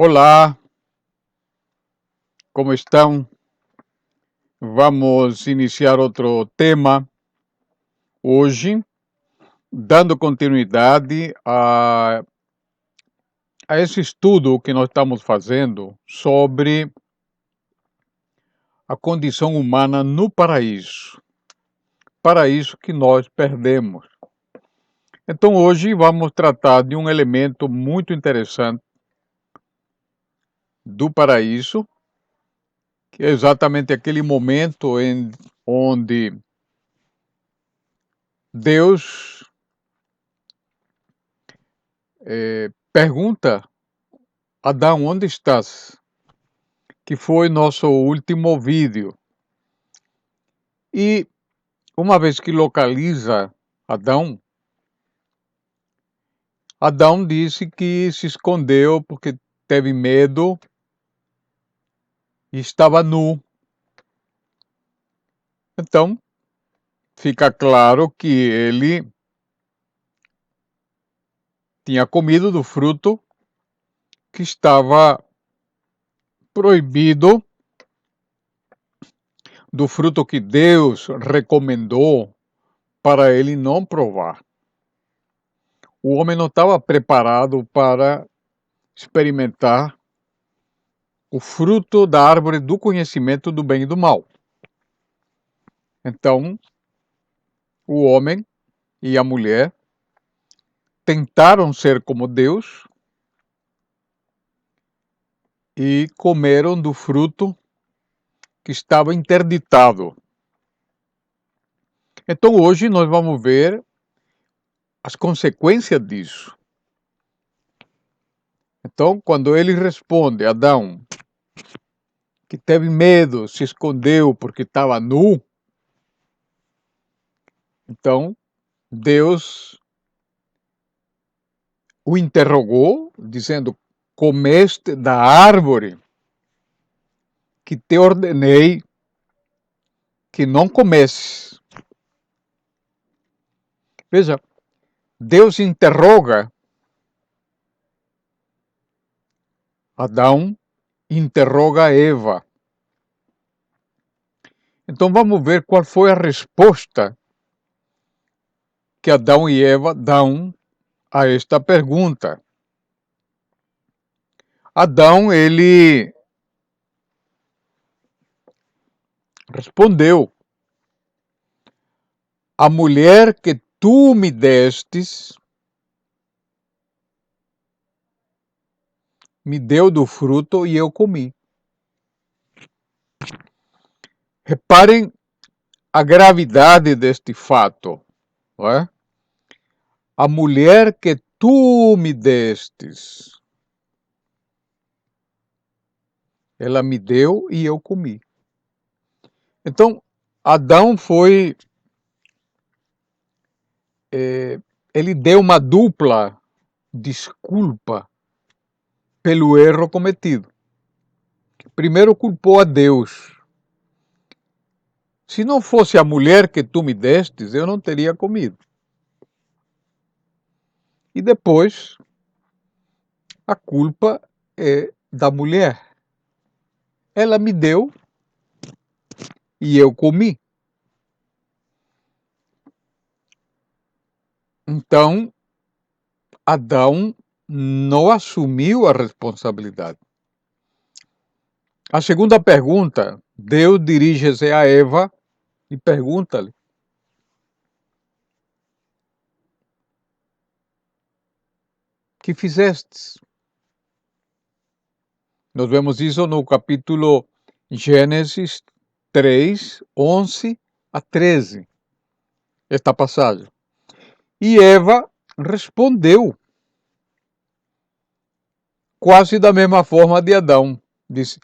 Olá, como estão? Vamos iniciar outro tema hoje, dando continuidade a esse estudo que nós estamos fazendo sobre a condição humana no paraíso que nós perdemos. Então hoje vamos tratar de um elemento muito interessante do paraíso, que é exatamente aquele momento onde Deus pergunta: Adão, onde estás? Que foi nosso último vídeo. E uma vez que localiza Adão, Adão disse que se escondeu porque teve medo e estava nu. Então, fica claro que ele tinha comido do fruto que estava proibido, do fruto que Deus recomendou para ele não provar. O homem não estava preparado para experimentar o fruto da árvore do conhecimento do bem e do mal. Então, o homem e a mulher tentaram ser como Deus e comeram do fruto que estava interditado. Então, hoje nós vamos ver as consequências disso. Então, quando ele responde, Adão, que teve medo, se escondeu porque estava nu, então Deus o interrogou, dizendo: comeste da árvore que te ordenei que não comesses. Veja, Deus interroga Adão, interroga Eva. Então vamos ver qual foi a resposta que Adão e Eva dão a esta pergunta. Adão, ele respondeu: a mulher que tu me destes me deu do fruto e eu comi. Reparem a gravidade deste fato, não é? A mulher que tu me destes, ela me deu e eu comi. Então, Adão foi, ele deu uma dupla desculpa pelo erro cometido. Primeiro culpou a Deus. Se não fosse a mulher que tu me destes, eu não teria comido. E depois, a culpa é da mulher. Ela me deu e eu comi. Então, Adão não assumiu a responsabilidade. A segunda pergunta, Deus dirige-se a Eva e pergunta-lhe: que fizestes? Nós vemos isso no capítulo Gênesis 3, 11 a 13, esta passagem. E Eva respondeu quase da mesma forma de Adão. Disse: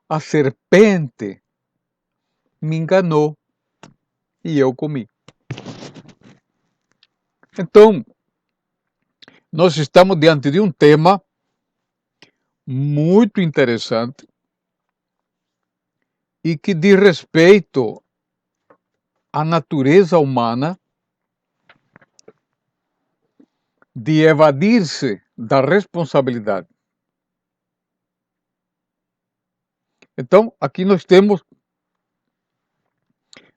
a serpente me enganou e eu comi. Então, nós estamos diante de um tema muito interessante e que diz respeito à natureza humana de evadir-se da responsabilidade. Então, aqui nós temos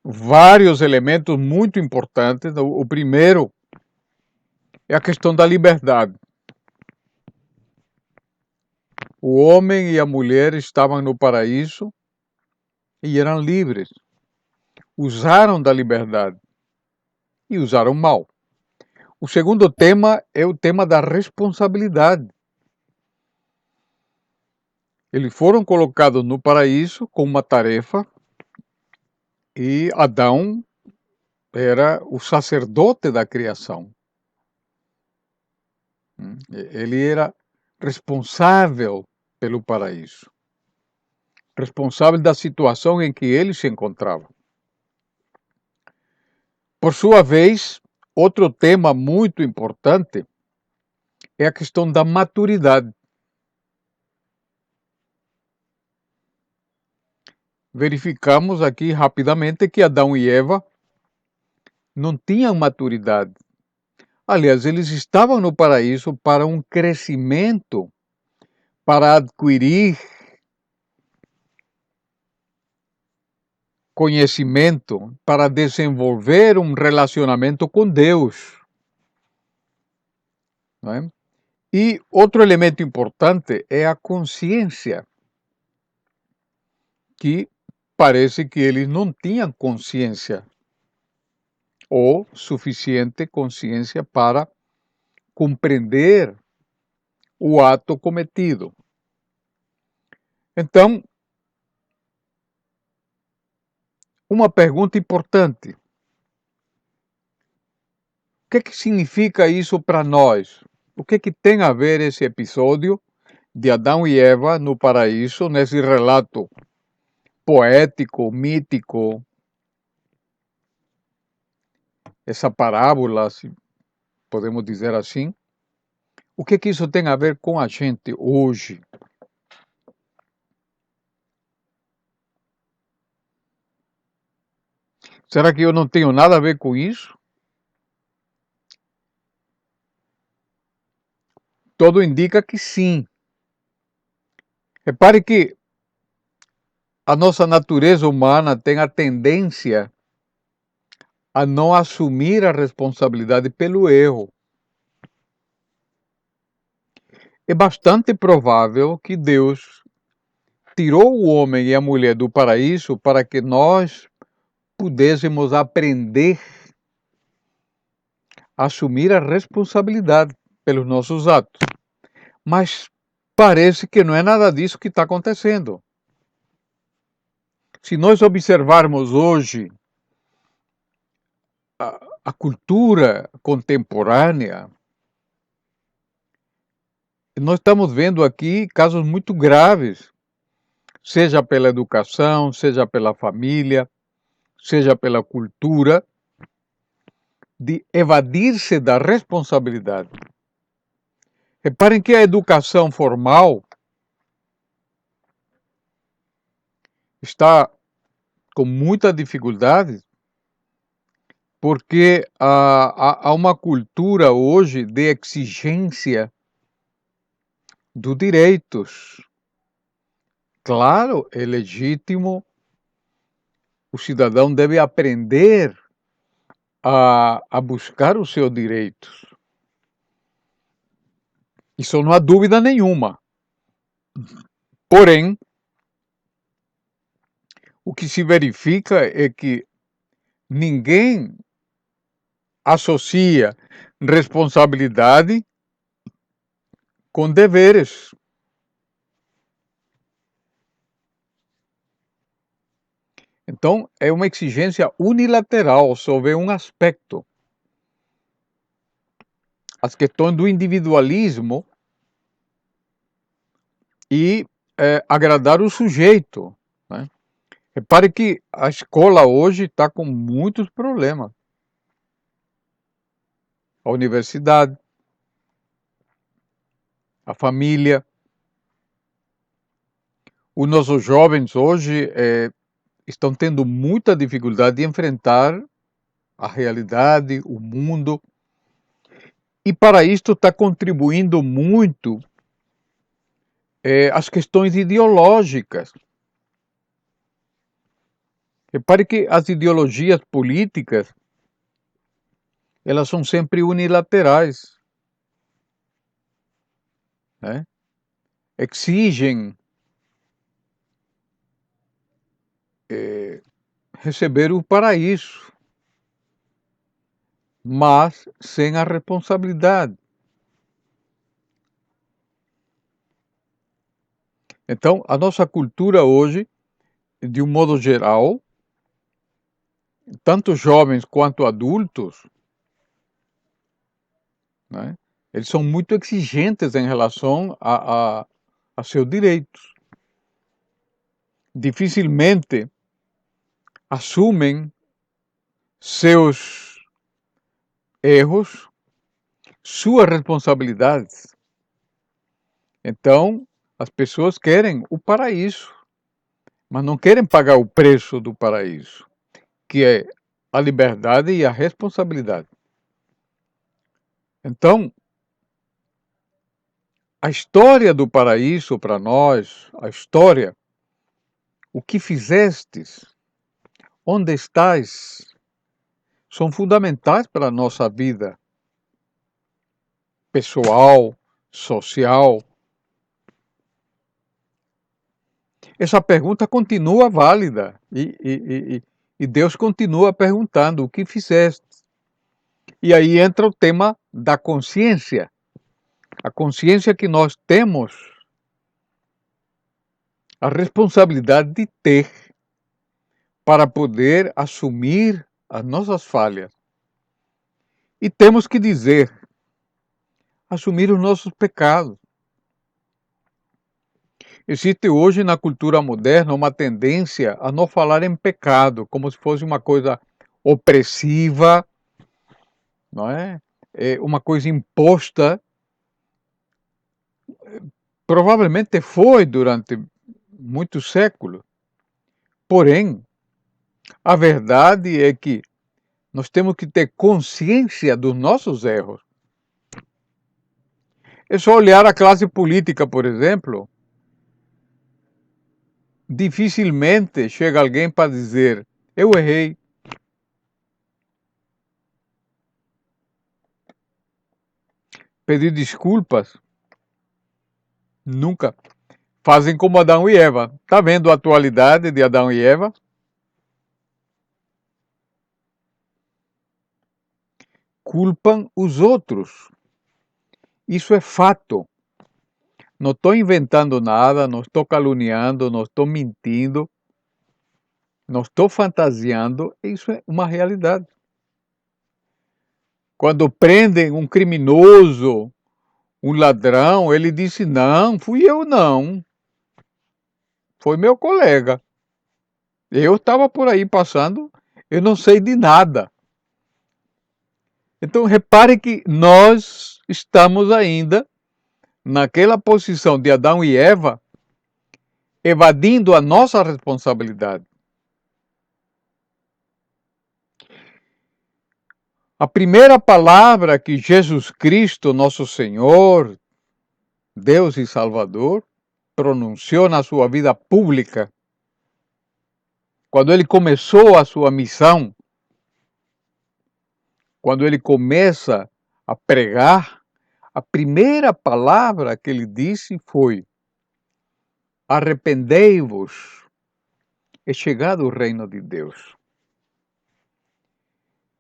vários elementos muito importantes. O primeiro é a questão da liberdade. O homem e a mulher estavam no paraíso e eram livres. Usaram da liberdade e usaram mal. O segundo tema é o tema da responsabilidade. Eles foram colocados no paraíso com uma tarefa e Adão era o sacerdote da criação. Ele era responsável pelo paraíso, responsável da situação em que ele se encontrava. Por sua vez, outro tema muito importante é a questão da maturidade. Verificamos aqui rapidamente que Adão e Eva não tinham maturidade. Aliás, eles estavam no paraíso para um crescimento, para adquirir conhecimento, para desenvolver um relacionamento com Deus. Não é? E outro elemento importante é a consciência, que parece que eles não tinham consciência ou suficiente consciência para compreender o ato cometido. Então, uma pergunta importante: o que significa isso para nós? O que tem a ver esse episódio de Adão e Eva no paraíso, nesse relato poético, mítico, essa parábola, se podemos dizer assim? O que isso tem a ver com a gente hoje? Será que eu não tenho nada a ver com isso? Tudo indica que sim. Repare que a nossa natureza humana tem a tendência a não assumir a responsabilidade pelo erro. É bastante provável que Deus tirou o homem e a mulher do paraíso para que nós pudéssemos aprender a assumir a responsabilidade pelos nossos atos. Mas parece que não é nada disso que está acontecendo. Se nós observarmos hoje a cultura contemporânea, nós estamos vendo aqui casos muito graves, seja pela educação, seja pela família, seja pela cultura, de evadir-se da responsabilidade. Reparem que a educação formal está com muita dificuldade porque há uma cultura hoje de exigência dos direitos. Claro, é legítimo, o cidadão deve aprender a buscar os seus direitos. Isso não há dúvida nenhuma. Porém, o que se verifica é que ninguém associa responsabilidade com deveres. Então, é uma exigência unilateral sobre um aspecto. As questões do individualismo e agradar o sujeito. Né? Repare que a escola hoje está com muitos problemas. A universidade, a família. Os nossos jovens hoje estão tendo muita dificuldade de enfrentar a realidade, o mundo. E para isto está contribuindo muito as questões ideológicas. Repare que as ideologias políticas, elas são sempre unilaterais, né? Exigem receber o paraíso, mas sem a responsabilidade. Então, a nossa cultura hoje, de um modo geral, tanto jovens quanto adultos, né, eles são muito exigentes em relação a seus direitos. Dificilmente assumem seus erros, suas responsabilidades. Então, as pessoas querem o paraíso, mas não querem pagar o preço do paraíso, que é a liberdade e a responsabilidade. Então, a história do paraíso para nós, a história, o que fizestes, onde estás, são fundamentais para a nossa vida pessoal, social. Essa pergunta continua válida e Deus continua perguntando o que fizeste. E aí entra o tema da consciência. A consciência que nós temos a responsabilidade de ter para poder assumir as nossas falhas. E temos que dizer, assumir os nossos pecados. Existe hoje na cultura moderna uma tendência a não falar em pecado, como se fosse uma coisa opressiva, não é? É uma coisa imposta. Provavelmente foi durante muitos séculos. Porém, a verdade é que nós temos que ter consciência dos nossos erros. É só olhar a classe política, por exemplo. Dificilmente chega alguém para dizer, eu errei. Pedir desculpas. Nunca. Fazem como Adão e Eva. Está vendo a atualidade de Adão e Eva? Culpam os outros. Isso é fato. Não estou inventando nada, não estou caluniando, não estou mentindo, não estou fantasiando. Isso é uma realidade. Quando prendem um criminoso, um ladrão, ele disse, não, fui eu não. Foi meu colega. Eu estava por aí passando, eu não sei de nada. Então, repare que nós estamos ainda naquela posição de Adão e Eva, evadindo a nossa responsabilidade. A primeira palavra que Jesus Cristo, nosso Senhor, Deus e Salvador, pronunciou na sua vida pública, quando ele começou a sua missão, quando ele começa a pregar, a primeira palavra que ele disse foi: arrependei-vos, é chegado o reino de Deus.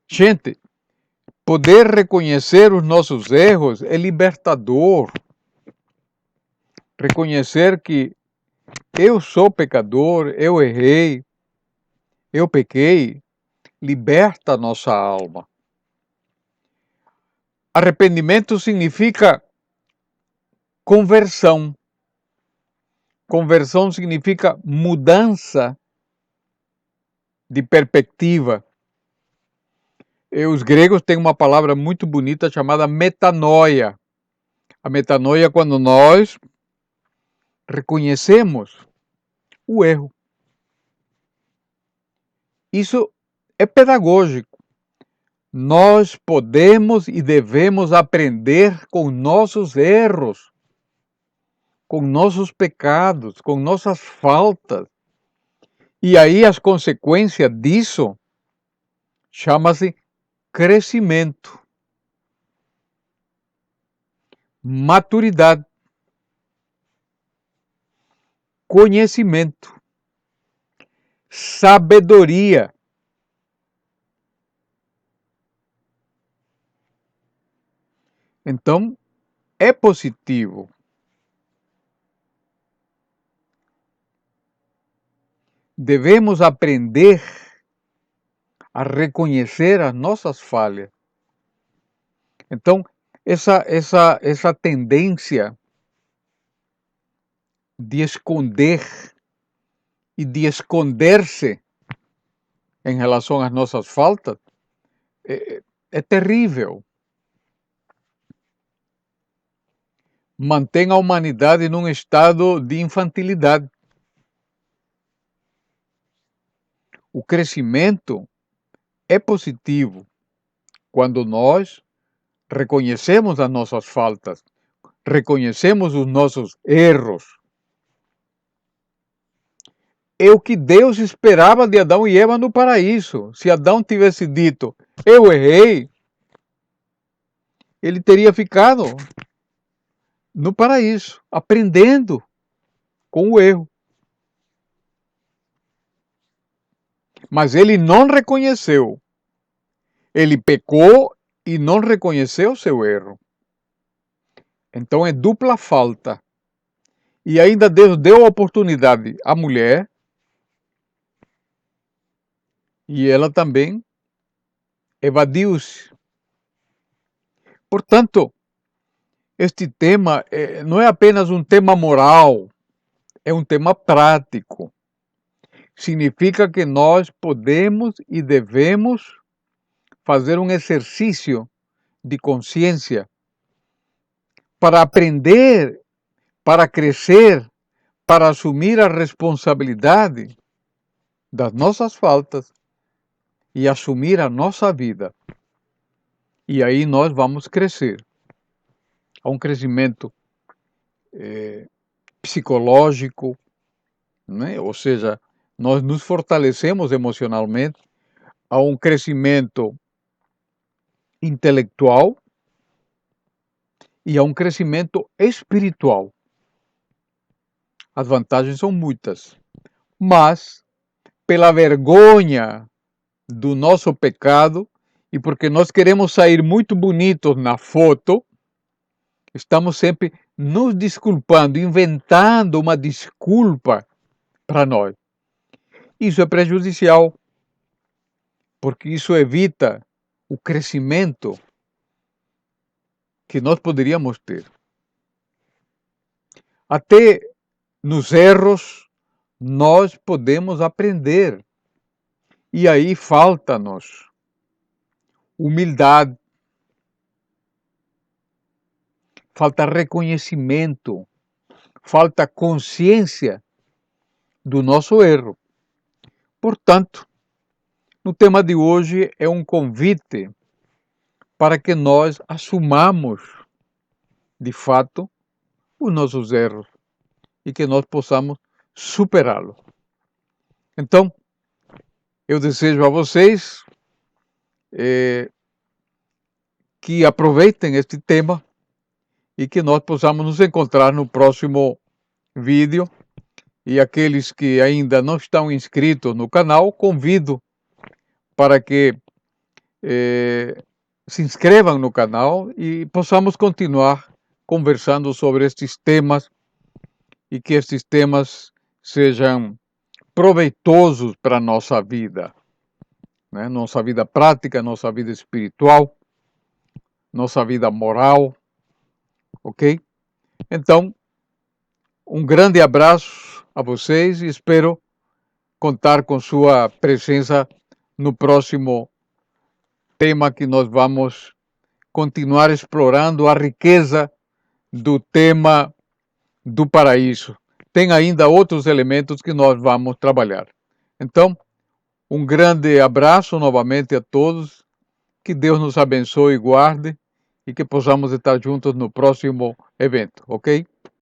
Gente, poder reconhecer os nossos erros é libertador. Reconhecer que eu sou pecador, eu errei, eu pequei, liberta a nossa alma. Arrependimento significa conversão. Conversão significa mudança de perspectiva. E os gregos têm uma palavra muito bonita chamada metanoia. A metanoia é quando nós reconhecemos o erro. Isso é pedagógico. Nós podemos e devemos aprender com nossos erros, com nossos pecados, com nossas faltas. E aí as consequências disso chama-se crescimento, maturidade, conhecimento, sabedoria. Então, é positivo. Devemos aprender a reconhecer as nossas falhas. Então, essa tendência de esconder e de esconder-se em relação às nossas faltas é terrível. Mantém a humanidade num estado de infantilidade. O crescimento é positivo quando nós reconhecemos as nossas faltas, reconhecemos os nossos erros. É o que Deus esperava de Adão e Eva no paraíso. Se Adão tivesse dito, eu errei, ele teria ficado no paraíso, aprendendo com o erro. Mas ele não reconheceu. Ele pecou e não reconheceu seu erro. Então é dupla falta. E ainda Deus deu a oportunidade à mulher, e ela também evadiu-se. Portanto, este tema não é apenas um tema moral, é um tema prático. Significa que nós podemos e devemos fazer um exercício de consciência para aprender, para crescer, para assumir a responsabilidade das nossas faltas e assumir a nossa vida. E aí nós vamos crescer. Há um crescimento psicológico, né? Ou seja, nós nos fortalecemos emocionalmente, há um crescimento intelectual e há um crescimento espiritual. As vantagens são muitas, mas pela vergonha do nosso pecado e porque nós queremos sair muito bonitos na foto, estamos sempre nos desculpando, inventando uma desculpa para nós. Isso é prejudicial, porque isso evita o crescimento que nós poderíamos ter. Até nos erros nós podemos aprender. E aí falta-nos humildade, falta reconhecimento, falta consciência do nosso erro. Portanto, no tema de hoje é um convite para que nós assumamos, de fato, os nossos erros e que nós possamos superá-los. Então, eu desejo a vocês que aproveitem este tema e que nós possamos nos encontrar no próximo vídeo. E aqueles que ainda não estão inscritos no canal, convido para que se inscrevam no canal e possamos continuar conversando sobre estes temas e que estes temas sejam proveitosos para a nossa vida, né? Nossa vida prática, nossa vida espiritual, nossa vida moral, ok? Então, um grande abraço a vocês e espero contar com sua presença no próximo tema que nós vamos continuar explorando a riqueza do tema do paraíso. Tem ainda outros elementos que nós vamos trabalhar. Então, um grande abraço novamente a todos, que Deus nos abençoe e guarde e que possamos estar juntos no próximo evento, ok?